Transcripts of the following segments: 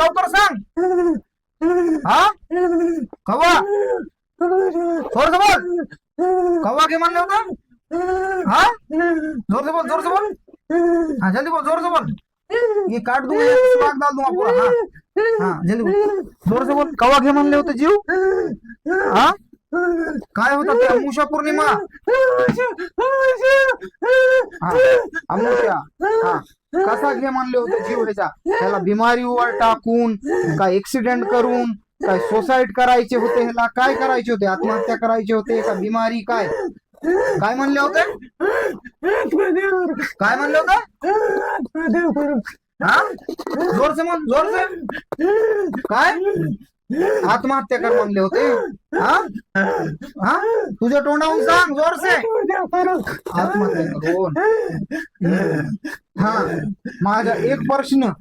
लवकर सांग. हा कवा जोर से बोल. कवा घे म्हणलं होतं. हा जोर से बोल, जोर से बोल. हाँ जल्दी बोल, जोर से बोल. ये काट दूंगा, ये सुराख डाल दूंगा पूरा. हाँ हाँ जल्दी बोल, जोर से बोल. कवा घे म्हणले होते जीव. हा काय होतं ते अमुषा पौर्णिमा. हा अमुषा. हा कसा घे म्हणले होते जीव ह्याचा. त्याला बिमारीवर टाकून काय ऍक्सिडेंट करून काय सुसाईड करायचे होते, ह्याला काय करायचे होते, आत्महत्या करायचे होते का बिमारी काय काय म्हणले होते. काय म्हणले होते. हा जोर से म्हण, जोर से. काय आत्महत्या कर म्हणले होते. हा हा तुझ्या तोंडावरून सांग जोर से. आत्महत्या करून. हा माझा एक प्रश्न.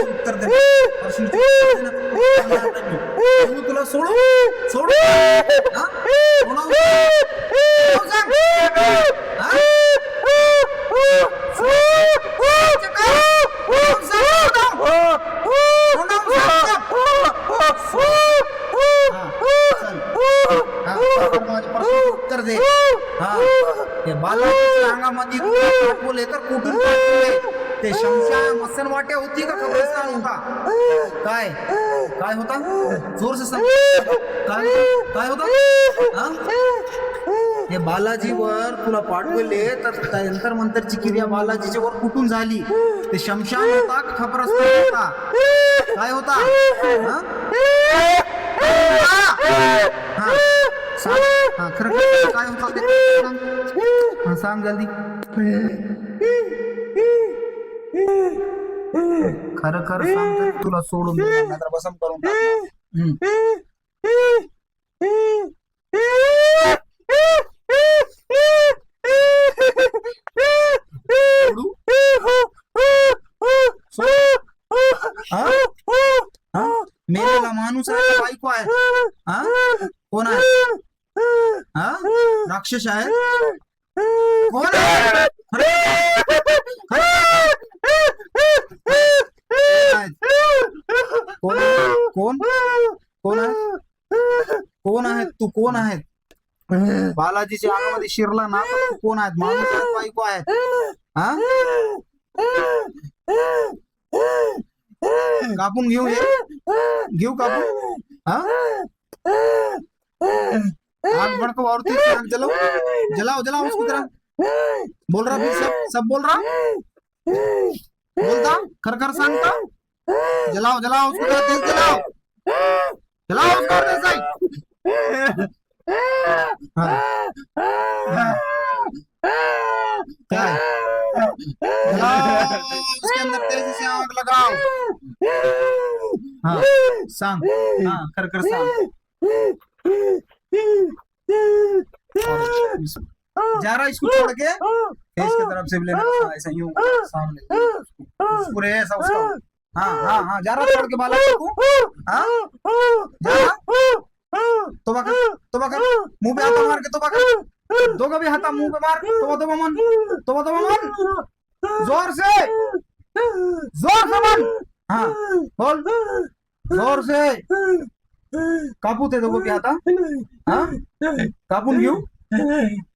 उत्तर दे. तुला सोडू सोडू. उत्तर दे. हा ते बालाजीच्या अंगामध्ये पाठवले तर कुठून पाठवले. ते शमशान मसन वाट्या होती का कब्रिस्तान होता. काय काय होता जोर से सांग. काय काय होता. हे बालाजीवर तुला पाठवले तर नंतर मंतरची क्रिया बालाजीच्या वर कुठून झाली. ते शमशान होता का कब्रिस्तान होता. काय होता. हा खरं काय होता ते सांग जल्दी. खरं खरं सांग तुला सोडून नाहीतर बसम करून टाक. मेलेला माणूस आहे का बायको आहे. हा कोण आहे. हा राक्षस आहे. कोण आहे. कोण कोण आहे. कोण आहेत तू. कोण आहेत. बालाजीच्या अंगामध्ये शिरला ना तू कोण आहेत. माणूस आहेत बायको आहेत. हा कापून घेऊ. घेऊ कापून. हा आग भड़को और तेज आग जलाओ. जलाओ जलाओ उसको तरह. बोल रहा भी सब बोल रहा. बोलता खर खर सांगता. जलाओ जलाओ उसको तरह तेज जलाओ. जलाओ उसको तेज आई. क्या है. जलाओ उसके अंदर तेजी से आग लगाओ. हाँ सांग. हाँ खर खर सांग. जा रहा इसको छोड़ के फेस की तरफ से भी लेना. ऐसा यूं सामने पूरे ऐसा उसका. हाँ हाँ हाँ जा रहा छोड़ के बाला को. हाँ जा रहा. तोबा कर मुंह पे हाथ मार के तोबा कर. दो का भी हाथा मुंह पे मार. तोबा मन. तोबा मन. जोर से मन. हाँ बोल जोर से. कापू ते दोघं बी आता. हा कापून घेऊ.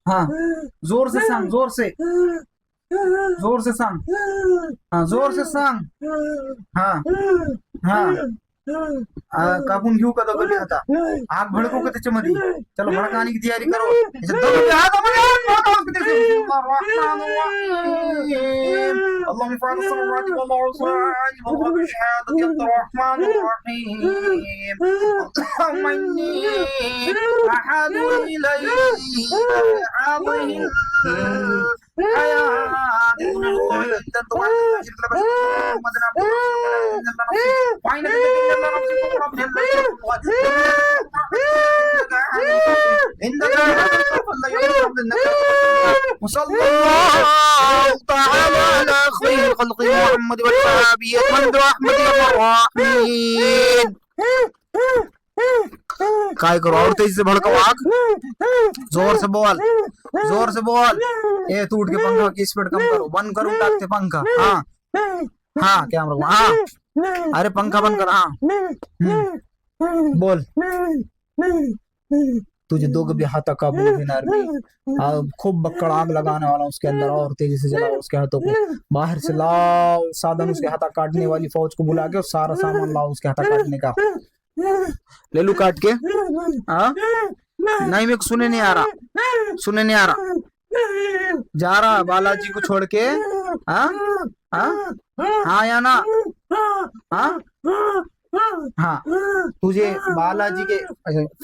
हा जोर से सांग. जोर से. जोर से सांग. हाँ जोर से सांग. हाँ हाँ कापून घेऊ का दोघं बी आता. आग भडकू का त्याच्यामध्ये. चलो भडकाने की तयारी करो. दोघं बी हातामध्ये اللهم فعل الصلوات والعصاة والشهادة الرحمن الرحيم. اللهم إني أحد إليه هذه الله تعالى على خير خلق محمد والصحابية من أحمد الراحمين. काय करू और तेजी से भड़काओ आग, जोर से बोल, जोर से बोल. ए तू उठ के पंखा की स्पीड कम करो, बंद करूं टाकते पंखा. हाँ हाँ कैमरा, हाँ अरे पंखा बंद कर. हाँ बोल. तुझे दो कभी हाथ काबू देनार में खूब बक्कड़ आग लगाने वाला उसके अंदर, और तेजी से जलाओ उसके हाथों को. बाहर से लाओ साधन, उसके हाथा काटने वाली फौज को बुला के और सारा सामान लाओ उसके हाथा काटने का. ले लू काट के. हाँ नहीं मेरे को सुने नहीं आ रहा, सुने नहीं आ रहा. जा रहा बालाजी को छोड़ के. हाँ हाँ हाँ या ना. हाँ हाँ तुझे बालाजी के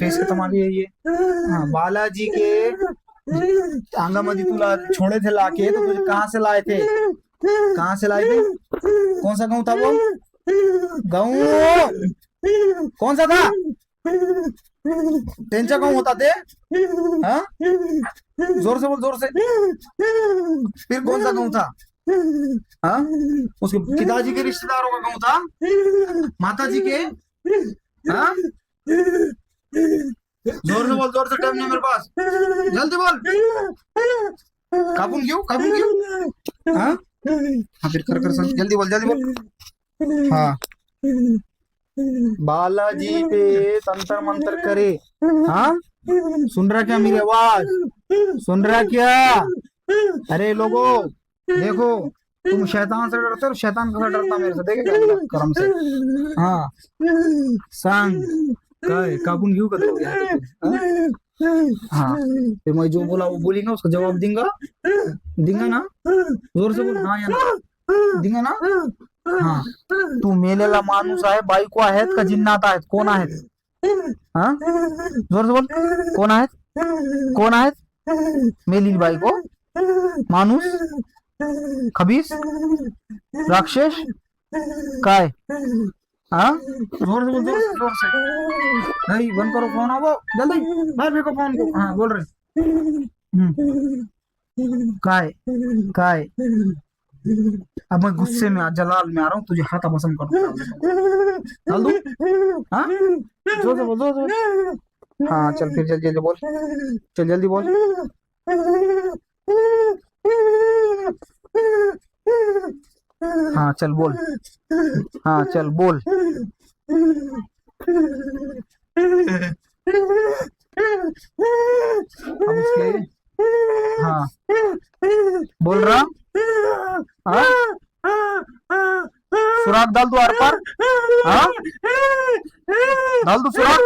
फेस के तमाम ये हाँ बालाजी के अंगामध्ये तुला छोड़े थे लाके, तो तुझे कहाँ से लाए थे, कहाँ से लाए थे. कौन सा गाँव था वो, गाँव कौन सा था, त्यांचा गाँव होता ते. हाँ जोर से बोल, जोर से. फिर कौन सा गाँव था. हाँ उसके पिताजी के रिश्तेदारों का गाँव था, माताजी के. हाँ जोर से बोल, जोर से. टाइम नहीं मेरे पास, जल्दी बोल. काबून क्यों, काबून क्यों. हाँ हाँ फिर कर जल्दी बोल, जल्दी बोल. हाँ बालाजी पे तंत्र मंत्र करे. हाँ सुन रहा क्या मेरी आवाज, सुन रहा क्या. अरे लोगों देखो, तुम शैतान से डरते हो, शैतान कैसा डरता मेरे से, देखेगा करम से. हाँ सांग काय काबून घेऊ का तू. हाँ फिर मैं जो बोला वो बोलेगा, उसका जवाब दूंगा, दूंगा ना. जोर से बोल. हाँ या ना, दूंगा ना. हाँ तू मेलेला माणूस आहे, बायको आहेत का जिन्नात आहेत, कोण आहेत. हाँ जोर से बोल, कोण आहेत, कोण आहेत. मेली बायको, माणूस, खबीस, राक्षस काय. हाँ जोर से बोल, जोर से. नहीं बंद करो फोन, आओ जल्दी बाहर फेंको फोन को. हाँ बोल रहे. काय काय. अब मैं गुस्से में जलाल में आ रहा हूँ, तुझे हाथा भस्म करूँ, डाल दूं. हाँ जोर से बोल, जोर से बोल. हाँ चल फिर जल्दी जल्दी बोल, चल जल्दी बोल. हाँ चल बोल. हाँ चल बोल. अब उसके. हाँ बोल रहा. हाँ सुराग डाल दो आर पार. हाँ डाल दो सुराग.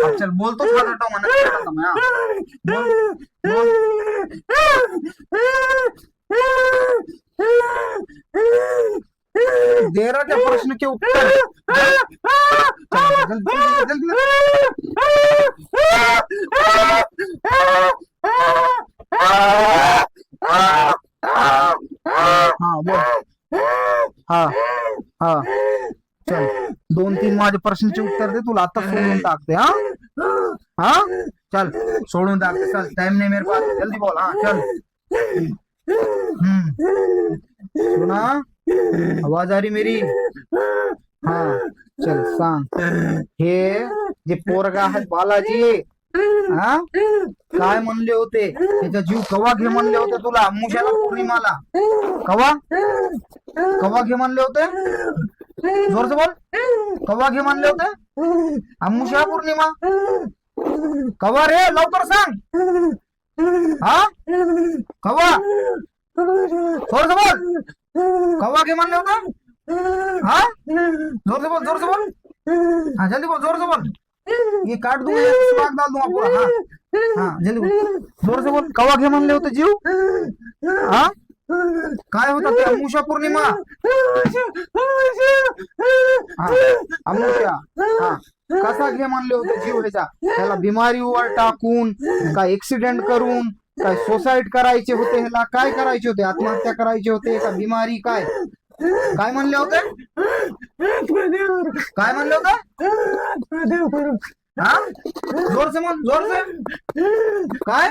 अब चल बोल तो थोड़ा हटाओ, मैंने बोल बोल. दे रहा क्या प्रश्न के उत्तर. जल्दी हाँ बोल. हाँ हाँ चल 2-3 माझे प्रश्नाचे उत्तर दे, तुला आता सोडून टाकते. हाँ हाँ चल सोडून टाकते, चल टाइम नहीं मेरे पास, जल्दी बोल. हाँ चल. सुना आवाज आ रही मेरी. हाँ चल सांग. हे जे पोरगा आहे बालाजी, हा काय म्हणले होते, त्याचा जीव कवा घे म्हणले होते तुला मुशाला पौर्णिमाला. कवा कवा घे म्हणले होते, जोर से बोल. कवा घे म्हणले होते, अमुषा पौर्णिमा कवा रे, लवकर सांग. हा कवा, जोर से बोल. कवा घे म्हणले होते. हाँ जोर से बोल, जोर से बोल. हाँ जल्दी बोल, जोर से बोल. ये काट दूंगा, सुराग डाल दूंगा पूरा. हाँ हाँ जल्दी बोल, जोर से बोल. कवा घे म्हणले होते जीव. हाँ काय होता ते अमुषा पौर्णिमा. हाँ अमुषा. हाँ कसा घे म्हणले होते जीव ह्याचा, त्याला बिमारीवर टाकून का ऍक्सिडेंट करून काय सुसाईड करायचे होते, ह्याला काय करायचे होते, आत्महत्या करायचे होते का बिमारी, काय काय म्हणले होते, काय म्हणले होते, हा जोर से म्हण, जोर से, काय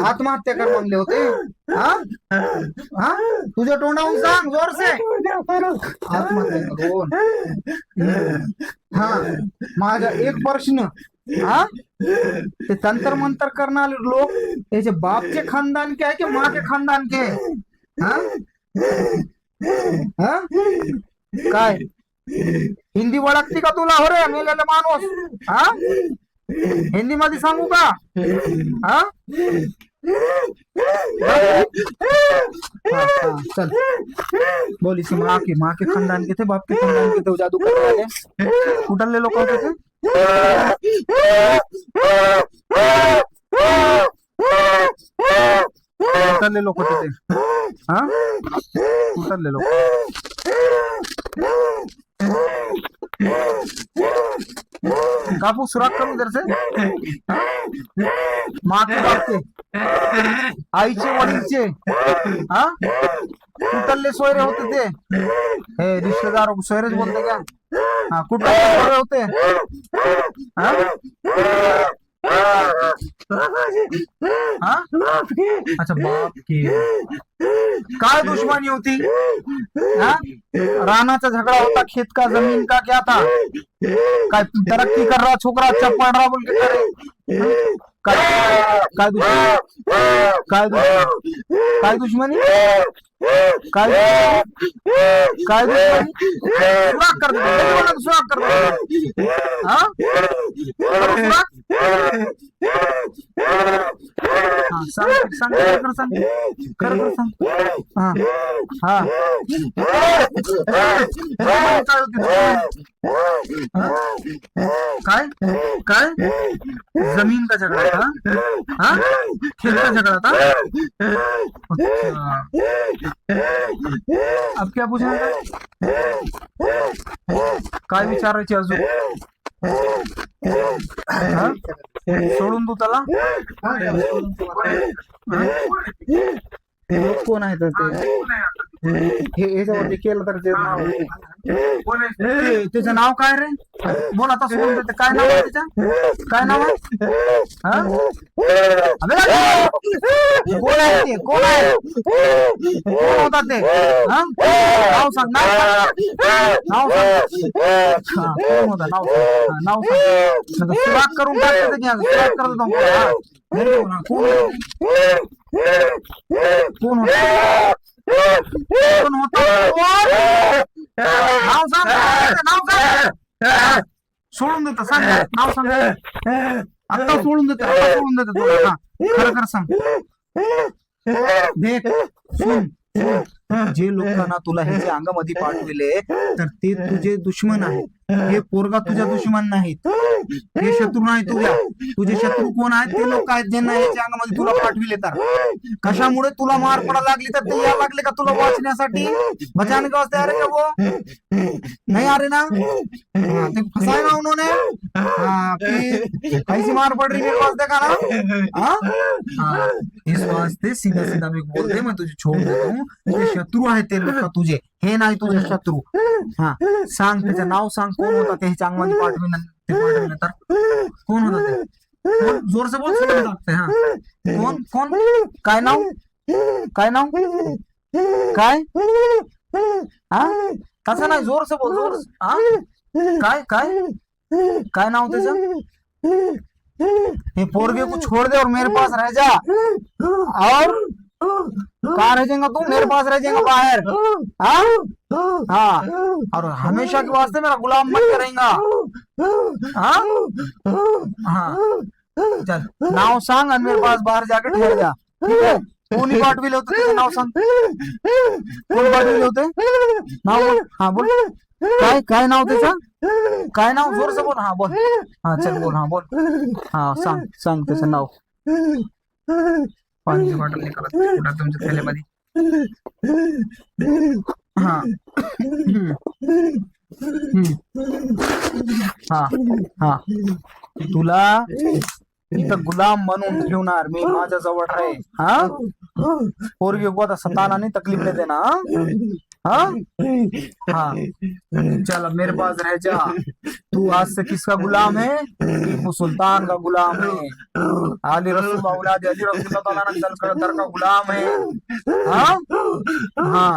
आत्महत्या कर म्हणले होते, हा हा तुझ्या तोंडाहून सांग जोर से, आत्महत्या करून, हा माझा एक प्रश्न, हा ते तंत्र मंत्र करणारे लोक त्याचे बापचे खानदान के आहे की माँ के खानदान के, हा हा काय हिंदी ओळखती का तुला, हो रे मेलेला माणूस, हा हिंदी मध्ये सांगू का, हा चल बोल, इसी माँ के खानदान के थे, बाप के खानदान के थे, वो जादू करने वाले उठलले लोक होते थे, उठलले लोक होते ते, हा उठलले लोक, कापू सुराख करू इधर से, माँ के बाप के आईचे वडीलचे, हा कुठले सोयरे होते ते, हे रिश्तेदार सोयरेच बोलते क्या, हाँ कुठले सोयरे होते, हाँ अच्छा बाप की, काय दुश्मनी होती, हाँ रानाचा झगड़ा होता, खेत का जमीन का क्या था, काय तरक्की कर रहा छोकरा, अच्छा पढ़ रहा बोल के करे, काय दुश्मनी, काय दुश्मनी, सुराख कर दे, सुराख कर दे, हाँ सुराख, हाँ सांग कर सांग, हाँ हाँ काय काय जमीन का झगड़ा था, हाँ खेत का झगड़ा था, अब क्या पूछना था, काय विचारायचे अजून, सोडून तू त्याला, कोण आहे तर ते ह्याच्यावरती केलं तर त्याचं नाव काय रे, बोल आता सोडून देते, काय नाव आहे त्याचं, काय नाव आहे, कोण आहे ते, कोण आहे, कोण होता ते, नाव सांग, नाव सांग, कोण होता, नाव सांग, सुराख करून टाकते ते, सुराख करत कोण होता, कोण होता, नाव सांग, सोडून देत सांग, नाव सांग, आता सोडून देते तुला, खरं खरं सांग, देख सुन, जे लोकांना तुला ह्याचे अंगामध्ये पाठविले तर ते तुझे दुश्मन आहेत, हे पोरगा तुझ्या दुश्मन नाहीत, हे शत्रू नाही तुझे शत्रू कोण आहेत, ते लोक आहेत ज्यांना ह्याच्या अंगामध्ये तुला पाठविले, तर कशामुळे तुला मार पडा लागली, तर ते या लागले का तुला वाचण्यासाठी, बचाने के वास्ते आ रहे क्या वो, नहीं आ रहे ना, ते फंसाए ना उन्होंने, हाँ कि ऐसी मार पड़ रही मेरे पास, देखा ना, हाँ इस वास्ते सीधा सीधा मैं बोलते, मैं तुझे छोड़ देता हूँ, ते शत्रू आहे ते लोक तुझे, हे नाही तुझे शत्रू, हा सांग त्याचं नाव सांग, कोण होता ते ह्याच्या अंगामध्ये पाठविलं तर, कोण होता ते, जोर से बोल, समज लागते, हा कोण कोण, काय नाव, काय नाव, काय, हा तसं नाही, जोर से बोल, जोर, हा काय काय काय नाव त्याचं, ये पोरगे को छोड़ दे और मेरे पास रह जा, और कहाँ रह जाएगा तू, मेरे पास रह जाएगा बाहर, हाँ और हमेशा के वास्ते मेरा गुलाम बन के रहेगा, हाँ चल नाव सांग और मेरे पास बाहर जाके ठहर जा, ठीक है, कोणी पाठविले होते तुझे नाव सांग, कोण पाठविले होते, नाव, हाँ बोल, काय नाव त्याचं, काय नाव, जोर से बोल, हाँ बोल, हाँ चल बोल, हाँ बोल, हाँ सांग त्याचं नाव, पाण्याची बॉटल निकाला तुमच्या थैल्यामध्ये, हाँ हाँ हाँ तुला इथं गुलाम बनवून ठेवणार मी माझ्या जवळ आहे. हा पोरगी को आता सताना नहीं, तकलीफ नहीं देना. हाँ हाँ चल अब मेरे पास रह जा. तू आज से किसका गुलाम है? टीपू सुल्तान का गुलाम है. अली रसूल औलाद अली रसूल का गुलाम है. हाँ हाँ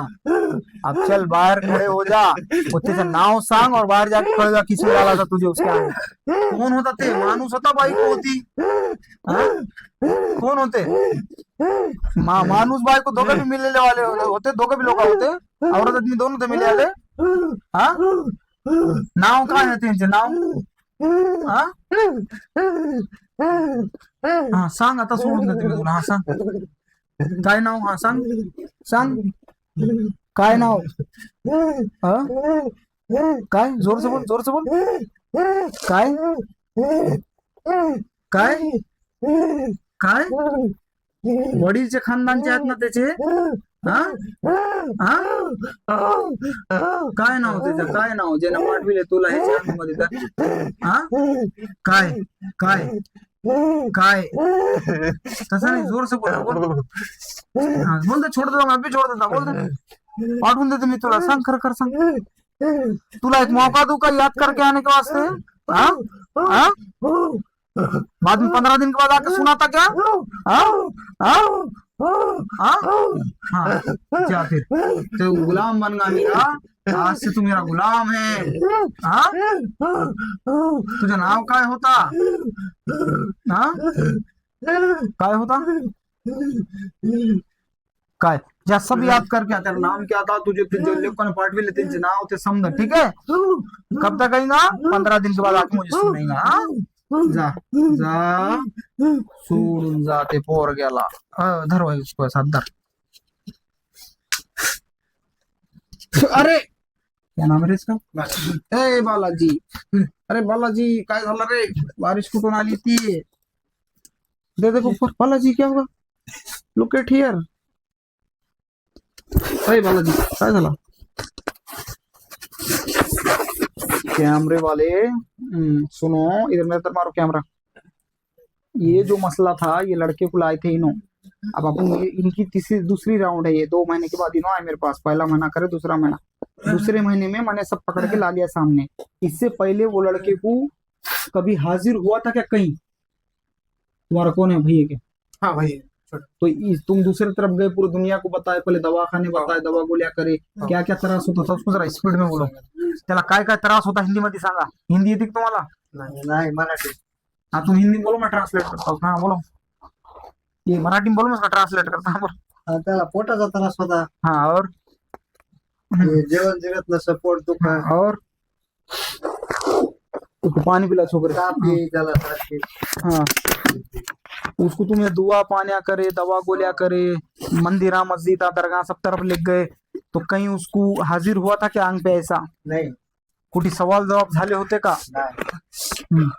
अब चल बाहर खड़े हो जा. त्याचं नाव सांग और बाहेर जाके खड़े जा. किसी आला था तुझे उसके आगे? कोण होता ते? माणूस होता बायको होती? कोण होते? माणूस बायको दोघं भी मिळलेले वाले होते. दोघं भी लोक होते. औरत आदमी दोन होते मिले आले. हा नाव काय आहे त्यांचे नाव? हा सांग आता सोडून देते मी तुला. हा सांग काय नाव? हा सांग सांग काय नाव? काय जोर से बोल, जोर से बोल. काय काय काय वडीलचे खानदानचे आहेत ना त्याचे? हा काय नाव त्याचं? काय नाव ज्यानं पाठविले तुला हे मध्ये? हा काय काय काय तसं नाही, जोर से बोल. बोल दे, छोड़ देता मैं भी, छोड़ देता. बोल दे, पाठवून देतो मी तुला. सांग खर खर सांग. तुला एक मौका दूं का याद करके आने के वास्ते? हाँ हाँ बाद में 15 दिन के बाद आके सुनाता क्या? हाँ हाँ हाँ क्या फिर तो गुलाम बन गया मेरा. आज से तू मेरा गुलाम है. हाँ तुझा नाव काय होता? हाँ काय होता? काय ज्या सब याद करके आता. नाम क्या था तुझे? जो लोगों ने पाठविले त्यांचे नाव ते समजा. ठीक है कब तक कहेगा? 15 दिन के बाद आके मुझे सुनेगा. जा जा सोडून जा ते पोर गेला. धर भाई उसको साथ धर. अरे क्या नाम है इसका? ए बालाजी. अरे बालाजी काय झालं रे? बारिश कुठून आली ती? दे देखो बालाजी क्या होगा? Look at here. अरे बालाजी काय झालं? कैमरे वाले सुनो इधर मेरे तरफ मारो कैमरा. ये जो मसला था ये लड़के को लाए थे इन्हों. अब अपन इनकी तीसरी दूसरी राउंड है ये. 2 महीने के बाद इन्हों आए मेरे पास. पहला महीना करे दूसरा महीना. दूसरे महीने में मैंने सब पकड़ के ला लिया सामने. इससे पहले वो लड़के को कभी हाजिर हुआ था क्या कहीं? तुम्हारा कौन है भैया के? हाँ भाई. तो तुम दूसरी तरफ गए, पूरी दुनिया को बताए, पहले दवाखाने बताए, दवा गोळ्या करे, क्या क्या त्रास होता था उसको जरा स्पीड में बोलो. त्याला काय काय त्रास होता हिंदी मध्ये सांगा. हिंदी येते तुम्हाला? नाही मराठी. हाँ तुम हिंदी बोलो, मैं ट्रांसलेट करता हूँ. हाँ बोलो. ये मराठी में बोलो, मैं ट्रांसलेट करता हूँ. त्याला पोटाचा त्रास होता. हाँ और जेवण जिरत नसं, पोट दुखा और उसको पानी पिला छोकरे. त्याला सारखी. हाँ उसको तुम्हें दुआ पानिया करे, दवा गोलियां करे, मंदिरा मस्जिदा दरगाह सब तरफ लिख गए, तो कहीं उसको हाजिर हुआ था क्या अंग पे? ऐसा नाही. कुछ सवाल जवाब झाले होते का? नाही.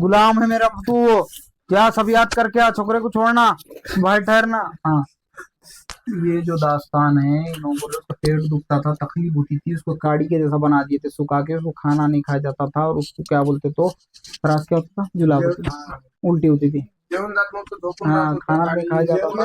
गुलाम है मेरा तू. क्या सब याद करके आ. छोकरे को छोड़ना, भाई ठहरना. हाँ ये जो दास्तान है, बोले उसका पेट दुखता था, तकलीफ होती थी, उसको काड़ी के जैसा बना दिए थे सुखा के. उसको खाना नहीं खाया जाता था और उसको क्या बोलते तो त्रास क्या होता था? जुलाब होती, उल्टी होती थी. हाँ खाना नहीं खाया जाता था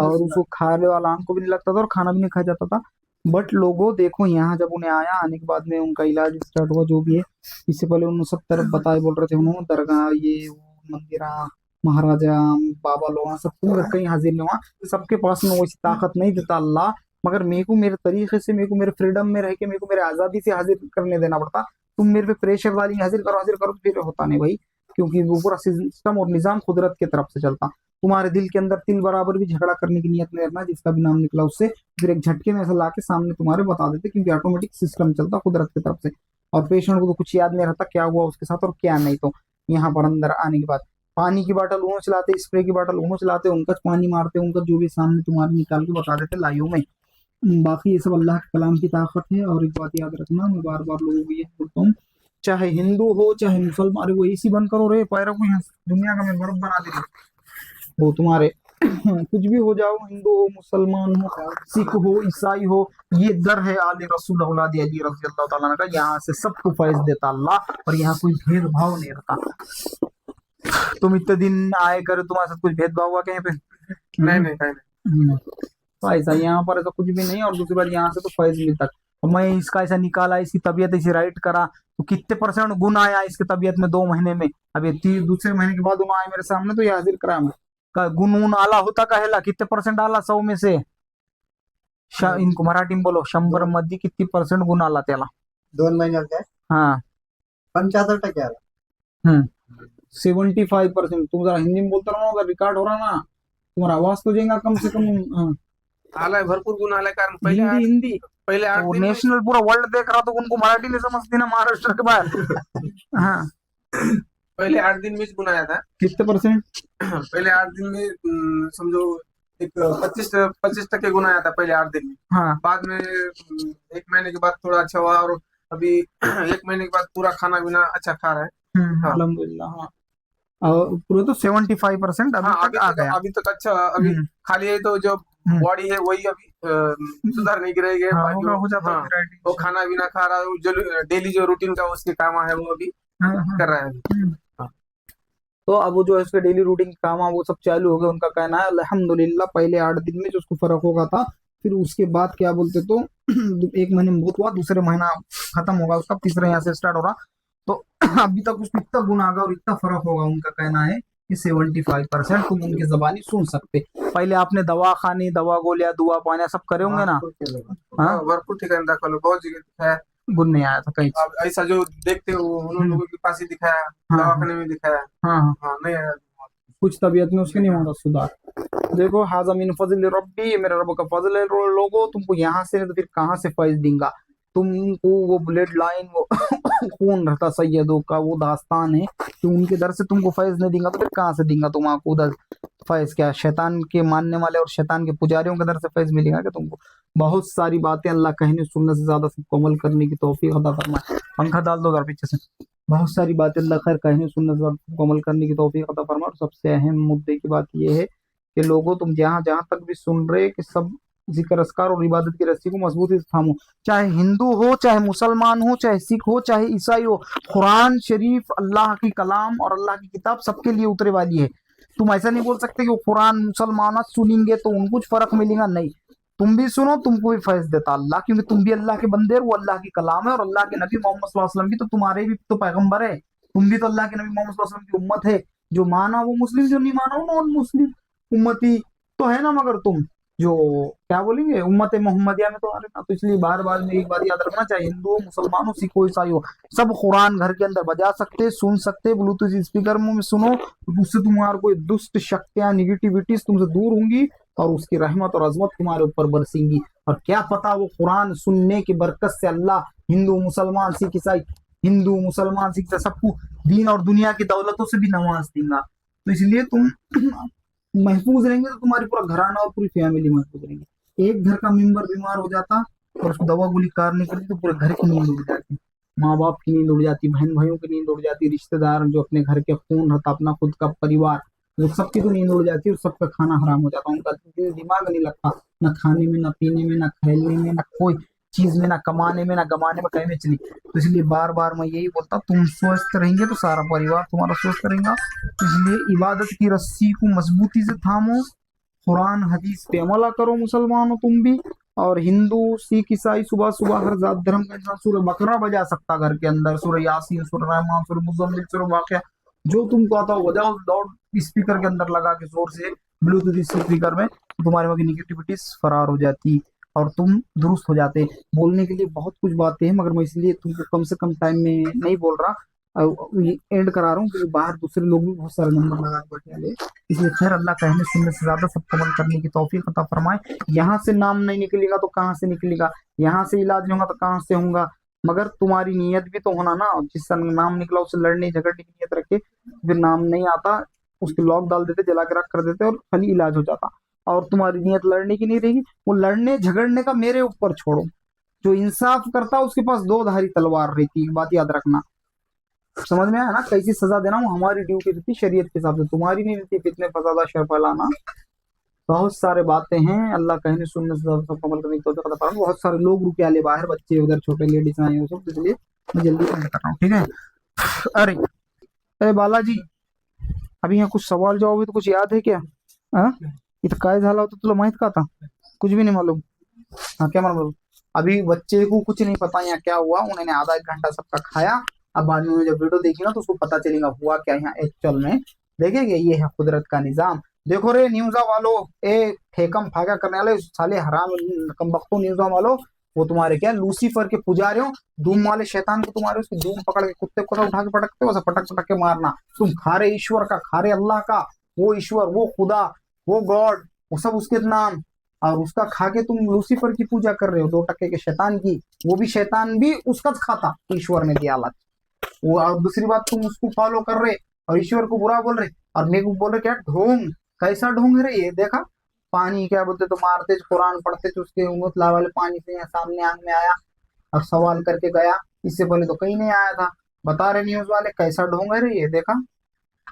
और उसको खाने वाला आंख को भी नहीं लगता था और खाना भी नहीं खाया जाता था. बट लोगों देखो यहाँ जब उन्हें आया, आने के बाद में उनका इलाज स्टार्ट हुआ जो भी है. इससे पहले उन्होंने सब तरफ बताए, बोल रहे थे उन्होंने दरगाह ये वो मंदिरा महाराजा बाबा लोग सब कहीं हाजिर नहीं हुआ. सबके पास में वैसी ताकत नहीं देता अल्लाह, मगर मेरे को मेरे तरीके से, मेरे को मेरे फ्रीडम में रह के, मेरे को मेरे आजादी से हाजिर करने देना पड़ता. तुम मेरे पे प्रेशर वाली हाजिर करो फिर होता नहीं भाई, क्योंकि वो पूरा सिस्टम और निजाम कुदरत की तरफ से चलता. तुम्हारे दिल के अंदर तिल बराबर भी झगड़ा करने की नियत नहीं रखना. जिसका भी नाम निकला उससे फिर एक झटके में ऐसा लाके सामने तुम्हारे बता देते, क्योंकि ऑटोमेटिक सिस्टम चलता कुदरत की तरफ से. और पेशेंट को तो कुछ याद नहीं रहता क्या हुआ उसके साथ और क्या नहीं. तो यहाँ पर अंदर आने के बाद पानी की बोतल उन्होंने चलाते, स्प्रे की बोतल उन्होंने चलाते, उनका पानी मारते, उनका जो भी सामने तुम्हारे निकाल के बता देते लाइव में. बाकी ये सब अल्लाह के कलाम की ताकत है. और एक बात याद रखना, मैं बार बार लोगों को ये बोलता हूँ, चाहे हिंदू हो चाहे मुसलमान, अरे वो एसी बंद करो रे, पैरों को यहाँ दुनिया का मैं बर्फ बना दे. वो तुम्हारे कुछ भी हो जाओ, हिंदू हो, मुसलमान हो, सिख हो, ईसाई हो, ये दर है आले रसूल औलाद अली रज़ी अल्लाह ताला का. यहाँ से सबको फैज देता अल्लाह और यहाँ कोई भेदभाव नहीं रहता. तुम इतने दिन आए करे, तुम्हारे साथ कुछ भेदभाव हुआ कहीं पे? नहीं नहीं कहीं नहीं। तो ऐसा यहाँ पर ऐसा कुछ भी नहीं है। और दूसरी बात यहाँ से तो फैज मिलता है। और मैं इसका ऐसा निकाला, इसकी तबीयत ऐसी राइट करा, तो कितने परसेंट गुण आया इसकी तबीयत में 2 महीने में। अब ये दूसरे महीने के बाद गुण आए मेरे सामने, तो ये हाजिर करा मैं। गुण उन आला होता कहेला, कितने परसेंट आला 100 में से? इनको मराठी में बोलो, 100 मध्ये किती परसेंट गुण आला त्याला? 2 महिन्यात काय हाँ 75% आला. 75%। तुम जरा हिंदी में बोलते रहो ना, रिकॉर्ड हो रहा ना, तुम्हारा आवाज तो जाएगा कम से कम। हाँ, आलाय, भरपूर गुण आलाय. कारण पहिले हिंदी हिंदी पहिले 8 दिन में नेशनल पूरा वर्ल्ड देख रहा, तो उनको मराठी नहीं समझती ना महाराष्ट्र के बाहर। हाँ, पहले 8 दिन में गुण आया था. कितने परसेंट? पहले 8 दिन में समझो एक 25% गुण आया था पहले 8 दिन में. हाँ बाद में 1 महीने के बाद थोड़ा अच्छा हुआ, और अभी 1 महीने के बाद पूरा खाना पीना अच्छा खा रहा है. हाँ. अल्हम्दुलिल्लाह। हाँ, और पूरे तो 75% अभी हाँ तक आ गया। अभी तक अच्छा. अभी हम्म, खाली है तो जो बॉडी है वही अभी सुधारने की रह गई है. हाँ, बाकी हो जाता हाँ, variety। वो खाना पीना खा रहा है, वो जो डेली जो रूटीन का उसके काम है वो अभी हाँ, हाँ, कर रहा है. हाँ। तो अब वो जो है उसके डेली रूटीन काम है वो सब चालू हो गया। उनका कहना है अल्हम्दुलिल्लाह पहले 8 दिन में जो उसको फर्क होगा था, फिर उसके बाद क्या बोलते तो 1 महीने में बहुत हुआ, दूसरे महीना खत्म होगा उसका, तीसरे यहाँ से स्टार्ट हो रहा। तो अभी तक उसको इतना गुण आ गया और इतना फर्क होगा। उनका कहना है कि 75% तुम उनकी जबानी सुन सकते। पहले आपने दवा खानी, दवा गोलियां, दुआ पानी सब करे होंगे ना? हाँ, भरपूर ठिकाणी दाखवलं, बहुत जगह दिखाया. गुण नहीं आया था कहीं से। अब ऐसा जो देखते हो उन लोगों के पास ही दिखाया, हाँ, दवाखाने में दिखाया. हाँ, हाँ, हाँ नहीं आया. कुछ तबीयत में उसके नहीं होगा सुधार। देखो हाजा मिन फजल रब्बी, ये मेरा रब का फजल है। लोगो तुमको यहाँ से नहीं तो फिर कहाँ से फैज देंगा तुमको? वो ब्लड लाइन, वो खून रहता सैयदों का, वो दास्तान है कि उनके दर से तुमको फैज नहीं देंगा तो फिर कहाँ से देंगा तुमको उधर फैज? क्या शैतान के मानने वाले और शैतान के पुजारियों के दर से फैज मिलेगा क्या तुमको? बहुत सारी बातें अल्लाह कहने सुनने से ज्यादा सबको अमल करने की तौफीक अता फरमाए। पंखा डाल दो उधर पीछे से। बहुत सारी बातें अल्लाह खैर कहने सुनने से ज्यादा सबको अमल करने की तौफीक अता फरमाए। और सबसे अहम मुद्दे की बात यह है कि लोगों तुम जहां जहां तक भी सुन रहे कि सब जिक्र अस्कार और इबादत की रस्सी को मजबूती से थामो। चाहे हिंदू हो, चाहे मुसलमान हो, चाहे सिख हो, चाहे ईसाई हो, कुरान शरीफ अल्लाह की कलाम और अल्लाह की किताब सबके लिए उतरे वाली है। तुम ऐसा नहीं बोल सकते कि वो कुरान मुसलमान सुनेंगे तो उनको कुछ फर्क मिलेगा, नहीं। तुम भी सुनो, तुमको भी फैज देता अल्लाह, क्योंकि तुम भी अल्लाह के बंदे हो, वो अल्लाह की कलाम है। और अल्लाह के नबी मोहम्मद सल्लल्लाहु अलैहि वसल्लम भी तो तुम्हारे भी तो पैगंबर है। तुम भी तो अल्लाह के नबी मोहम्मद सल्लल्लाहु अलैहि वसल्लम की उम्मत है। जो माना वो मुस्लिम, जो नहीं माना वो नॉन मुस्लिम उम्मती तो है ना। मगर तुम जो क्या बोलेंगे उम्मत मोहम्मदिया में तो आ रहे ना। तो इसलिए बार बार में एक बात याद रखना चाहिए, हिंदू हो, मुसलमान हो, सिख हो, ईसाई हो, सब कुरान घर के अंदर बजा सकते, सुन सकते, ब्लूटूथ स्पीकर में सुनो। उससे तुम्हारा कोई दुष्ट शक्तियां, निगेटिविटीज तुमसे दूर होंगी और उसकी रहमत और अजमत तुम्हारे ऊपर बरसेंगी। और क्या पता वो कुरान सुनने की बरकत से अल्लाह हिंदू मुसलमान सिख ईसाई, हिंदू मुसलमान सिख सबको दीन और दुनिया की दौलतों से भी नवाज देगा। तो इसलिए तुम महफूज रहेंगे तो तुम्हारी पूरा घराना और पूरी फैमिली महफूज रहेंगे। एक घर का मेंबर बीमार हो जाता और उसको दवा गोली कार नहीं करती तो पूरे घर की नींद उड़ जाती, माँ बाप की नींद उड़ जाती, बहन भाइयों की नींद उड़ जाती, रिश्तेदार जो अपने घर के खून रहता, अपना खुद का परिवार, वो सबकी तो नींद उड़ जाती है और सबका खाना हराम हो जाता। उनका दिमाग नहीं लगता, ना खाने में, ना पीने में, ना खेलने में, ना कोई चीज में, ना कमाने में, ना गमाने में, कहीं में चली। तो इसलिए बार बार मैं यही बोलता, तुम स्वस्थ रहेंगे तो सारा परिवार तुम्हारा स्वस्थ रहेगा। इसलिए इबादत की रस्सी को मजबूती से थामो, कुरान हदीस पे अमला करो मुसलमान हो तुम भी। और हिंदू सिख ईसाई सुबह सुबह हर जात धर्म का इंसान सूरह बकरा बजा सकता घर के अंदर, सूरह यासीन, सूरह रहमान, सूरह मुज़म्मिल, सूरह वाक़िया, जो तुमको आता हो बजाओ लाउड स्पीकर के अंदर लगा के जोर से, ब्लूटूथ स्पीकर में, तुम्हारे वहाँ की निगेटिविटीज फरार हो जाती और तुम दुरुस्त हो जाते। बोलने के लिए बहुत कुछ बातें हैं मगर मैं इसलिए तुमको कम से कम टाइम में नहीं बोल रहा, एंड करा रहा हूँ क्योंकि बाहर दूसरे लोग भी बहुत सारे नंबर लगा के बैठे वाले। इसलिए खैर अल्लाह कहने सुनने से ज्यादा सबको अमल करने की तौफीक अता फरमाए। यहाँ से नाम नहीं निकलेगा तो कहाँ से निकलेगा, यहाँ से इलाज नहीं होगा तो कहाँ से होगा। मगर तुम्हारी नीयत भी तो होना ना, जिसका नाम निकला उसे लड़ने झगड़ने की नीयत रखे, फिर नाम नहीं आता उसके लॉक डाल देते, जला के रख कर देते और खाली इलाज हो जाता। और तुम्हारी नीयत लड़ने की नहीं रहेगी, वो लड़ने झगड़ने का मेरे ऊपर छोड़ो। जो इंसाफ करता है उसके पास 2 धारी तलवार रहती है, बात याद रखना। समझ में आया ना, कैसी सजा देना वो हमारी ड्यूटी रहती शरीयत के हिसाब से, तुम्हारी नहीं रहती फितने फसादा शर फैलाना। बहुत सारे बातें हैं, अल्लाह कहने सुनने से सब अमल करने की तौफीक अता फरमाए। बहुत सारे लोग रुके आले बाहर, बच्चे उधर, छोटे लेडीज आए हैं सब, इसलिए मैं जल्दी कर रहा हूँ, ठीक है। अरे बालाजी अभी यहाँ कुछ सवाल जवाब भी तो कुछ याद है क्या? हाँ, इथं काय झालं होतं तुला माहित का आता? कुछ भी नहीं मालूम? हाँ, क्या मालूम? अभी बच्चे को कुछ नहीं पता यहाँ क्या हुआ, उन्होंने आधा एक घंटा सबका खाया। अब बाद में जब वीडियो देखी ना तो उसको पता चलेगा हुआ क्या यहाँ एक्चुअल में। देखेंगे, ये है कुदरत का निजाम। देखो रे न्यूज़ा वालों, ए फेकम फाका करने वाले साले हराम कमबख्तों न्यूज़ा वालों, वो तुम्हारे क्या लूसीफर के पुजारी हो, धूम वाले शैतान को तुम्हारे उसकी धूम पकड़ के कुत्ते को उठा के पटकते हो, वैसे पटक पटक के मारना। तुम खा रहे ईश्वर का, खा रहे अल्लाह का, वो ईश्वर, वो खुदा, वो गॉड, वो सब उसके नाम, और उसका खा के तुम लूसीफर की पूजा कर रहे हो, 2 टके के शैतान की। वो भी शैतान भी उसका खाता, ईश्वर ने दिया लाच वो। और दूसरी बात, तुम उसको फॉलो कर रहे और ईश्वर को बुरा बोल रहे, और मेरे को बोल रहे क्या ढोंग, कैसा ढोंग है रे ये? देखा पानी क्या बोलते तो मारते कुरान पढ़ते थे, उसके मुतला वाले पानी से यहाँ सामने आंख में आया और सवाल करके गया। इससे पहले तो कहीं नहीं आया था। बता रहे न्यूज वाले कैसा ढोंग है रे ये, देखा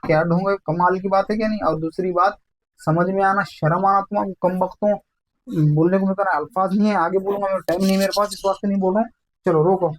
क्या ढोंग है, कमाल की बात है क्या नहीं? और दूसरी बात, समझ में आना, शर्म आना तुम कम वक्तों, बोलने को मेरे अल्फाज नहीं है, आगे बोलूंगा, टाइम नहीं मेरे पास, इस वास्ते नहीं बोल रहा हूँ। चलो रोको।